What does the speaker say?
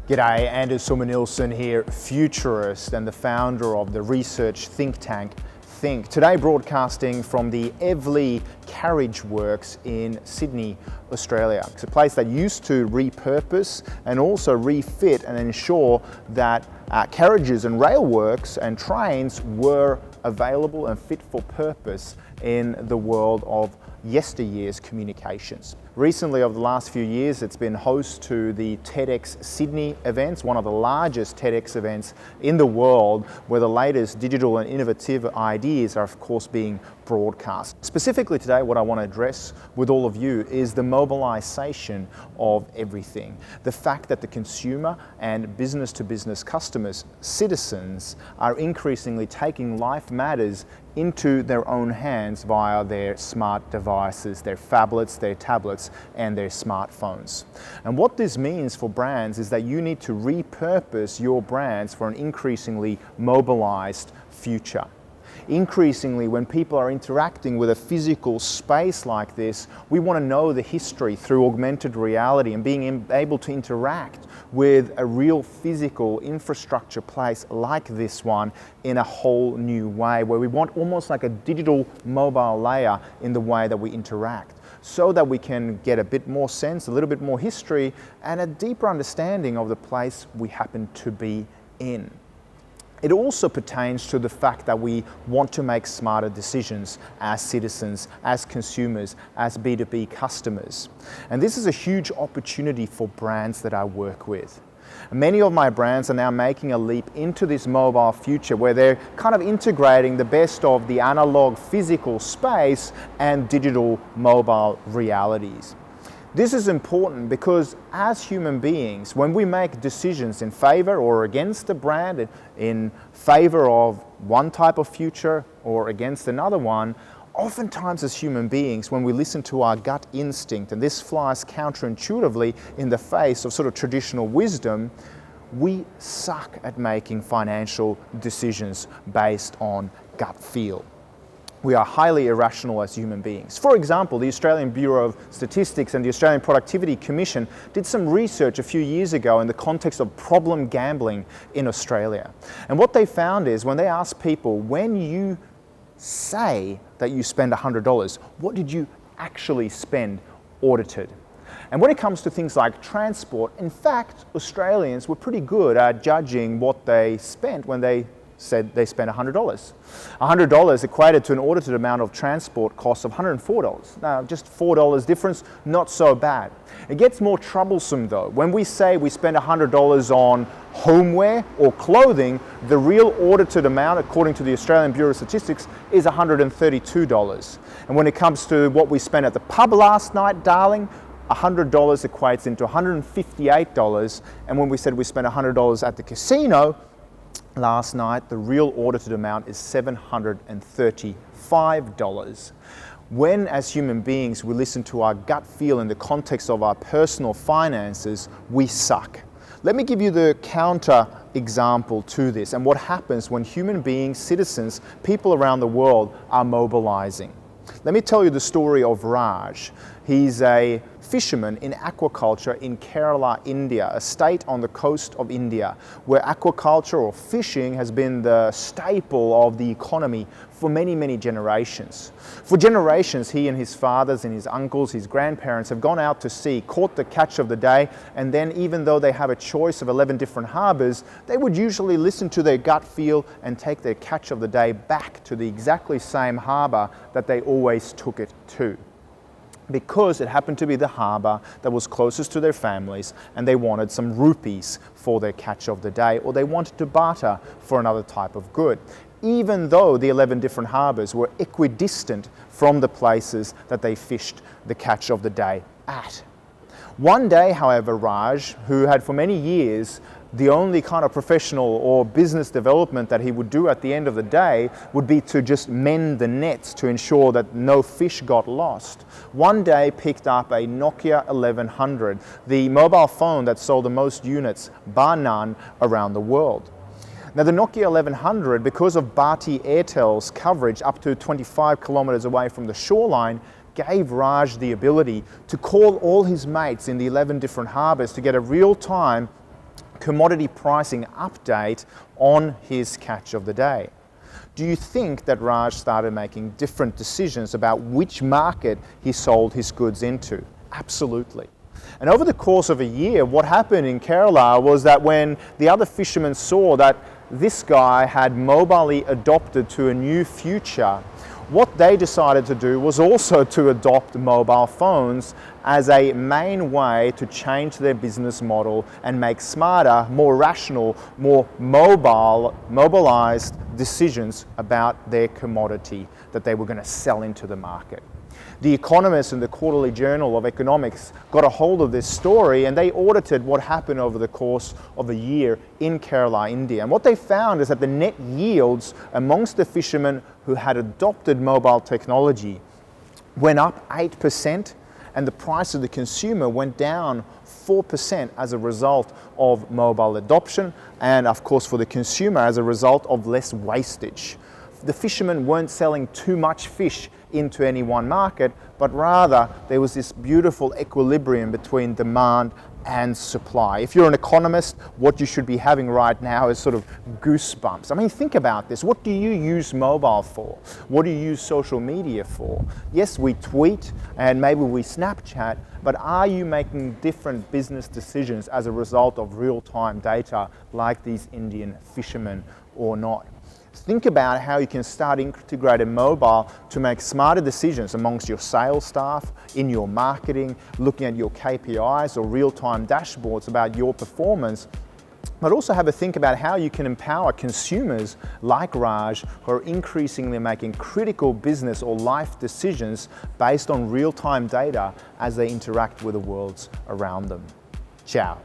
G'day, Andrew Sorman-Nilsson here, futurist and the founder of the research think tank Thinque. Today broadcasting from the Eveleigh Carriageworks in Sydney, Australia. It's a place that used to repurpose and also refit and ensure that carriages and railworks and trains were available and fit for purpose in the world of yesteryear's communications. Recently, over the last few years, it's been host to the TEDx Sydney events, one of the largest TEDx events in the world, where the latest digital and innovative ideas are, of course, being broadcast. Specifically today, what I want to address with all of you is the mobilisation of everything. The fact that the consumer and business-to-business customers, citizens, are increasingly taking life matters into their own hands via their smart devices, their phablets, their tablets, and their smartphones. And what this means for brands is that you need to repurpose your brands for an increasingly mobilized future. Increasingly, when people are interacting with a physical space like this, we want to know the history through augmented reality and being able to interact with a real physical infrastructure place like this one in a whole new way, where we want almost like a digital mobile layer in the way that we interact, so that we can get a bit more sense, a little bit more history, and a deeper understanding of the place we happen to be in. It also pertains to the fact that we want to make smarter decisions as citizens, as consumers, as B2B customers. And this is a huge opportunity for brands that I work with. Many of my brands are now making a leap into this mobile future where they're kind of integrating the best of the analog physical space and digital mobile realities. This is important because as human beings, when we make decisions in favor or against a brand, in favor of one type of future or against another one, oftentimes as human beings, when we listen to our gut instinct, and this flies counterintuitively in the face of sort of traditional wisdom, we suck at making financial decisions based on gut feel. We are highly irrational as human beings. For example, the Australian Bureau of Statistics and the Australian Productivity Commission did some research a few years ago in the context of problem gambling in Australia. And what they found is when they asked people, when you say that you spend $100, what did you actually spend audited? And when it comes to things like transport, in fact, Australians were pretty good at judging what they spent when they said they spent $100. $100 equated to an audited amount of transport costs of $104. Now, just $4 difference, not so bad. It gets more troublesome though. When we say we spend $100 on homeware or clothing, the real audited amount, according to the Australian Bureau of Statistics, is $132. And when it comes to what we spent at the pub last night, darling, $100 equates into $158. And when we said we spent $100 at the casino last night, the real audited amount is $735. When, as human beings, we listen to our gut feel in the context of our personal finances, we suck. Let me give you the counter example to this and what happens when human beings, citizens, people around the world are mobilizing. Let me tell you the story of Raj. He's a fisherman in aquaculture in Keralar, India, a state on the coast of India, where aquaculture or fishing has been the staple of the economy for many, many generations. For generations, he and his fathers and his uncles, his grandparents have gone out to sea, caught the catch of the day, and then even though they have a choice of 11 different harbours, they would usually listen to their gut feel and take their catch of the day back to the exactly same harbour that they always took it to, because it happened to be the harbour that was closest to their families and they wanted some rupees for their catch of the day, or they wanted to barter for another type of good, even though the 11 different harbours were equidistant from the places that they fished the catch of the day at. One day, however, Raj, who had for many years the only kind of professional or business development that he would do at the end of the day would be to just mend the nets to ensure that no fish got lost. One day picked up a Nokia 1100, the mobile phone that sold the most units, bar none, around the world. Now the Nokia 1100, because of Bharti Airtel's coverage up to 25 kilometers away from the shoreline, gave Raj the ability to call all his mates in the 11 different harbours to get a real-time commodity pricing update on his catch of the day. Do you think that Raj started making different decisions about which market he sold his goods into? Absolutely. And over the course of a year, what happened in Keralar was that when the other fishermen saw that this guy had mobilely adopted to a new future, what they decided to do was also to adopt mobile phones as a main way to change their business model and make smarter, more rational, more mobilized decisions about their commodity that they were going to sell into the market. The Economist and the Quarterly Journal of Economics got a hold of this story, and they audited what happened over the course of a year in Keralar, India. And what they found is that the net yields amongst the fishermen who had adopted mobile technology went up 8%, and the price of the consumer went down 4% as a result of mobile adoption, and of course for the consumer as a result of less wastage. The fishermen weren't selling too much fish into any one market, but rather there was this beautiful equilibrium between demand and supply. If you're an economist, what you should be having right now is sort of goosebumps. I mean, think about this. What do you use mobile for? What do you use social media for? Yes, we tweet and maybe we Snapchat, but are you making different business decisions as a result of real-time data like these Indian fishermen or not? Think about how you can start integrating mobile to make smarter decisions amongst your sales staff, in your marketing, looking at your KPIs or real-time dashboards about your performance, but also have a think about how you can empower consumers like Raj who are increasingly making critical business or life decisions based on real-time data as they interact with the worlds around them. Ciao.